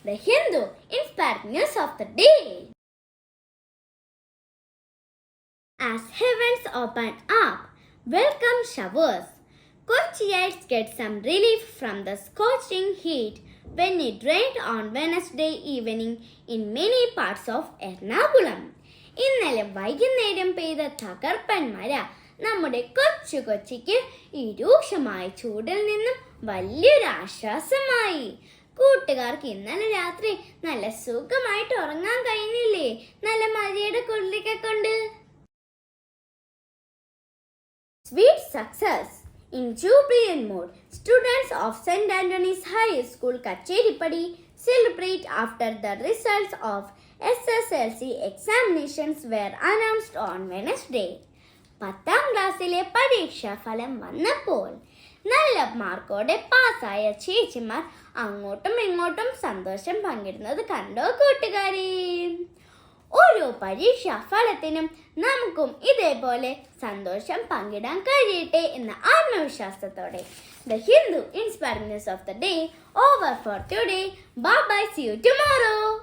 The Hindu inspired news of the day. As heavens open up, welcome showers. Kochiites get some relief from the scorching heat when it rained on Wednesday evening in many parts of Ernakulam. ഇന്നലെ വൈകുന്നേരം പെയ്ത തകർപ്പൻ മഴ നമ്മുടെ കൊച്ചിക്ക് ഈ രൂക്ഷമായ ചൂടിൽ നിന്നും വലിയൊരു ആശ്വാസമായി. കൂട്ടുകാർക്ക് ഇന്നലെ രാത്രി നല്ല സുഖമായിട്ട് ഉറങ്ങാൻ കഴിഞ്ഞില്ലേ നല്ല മഴയുടെ കുളിരൊക്കെ കൊണ്ട്? Sweet success. In jubilant mood, students of St. Anthony's High School, Kacherippady celebrate after the results of SSLC examinations were announced on Wednesday. 10th ക്ലാസ്സിലെ പരീക്ഷാഫലം വന്നപ്പോൾ നല്ല മാർക്കോടെ പാസ്സായ ചേച്ചിമാർ അങ്ങോട്ടും ഇങ്ങോട്ടും സന്തോഷം പങ്കിടുന്നത് കണ്ടോ കൂട്ടുകാരെ? ഓരോ പരീക്ഷാഫലത്തിനും നമുക്കും ഇതേപോലെ സന്തോഷം പങ്കിടാൻ കഴിയട്ടെ എന്ന ആത്മവിശ്വാസത്തോടെ The Hindu inspiring news of the day over for today. Bye bye, see you tomorrow.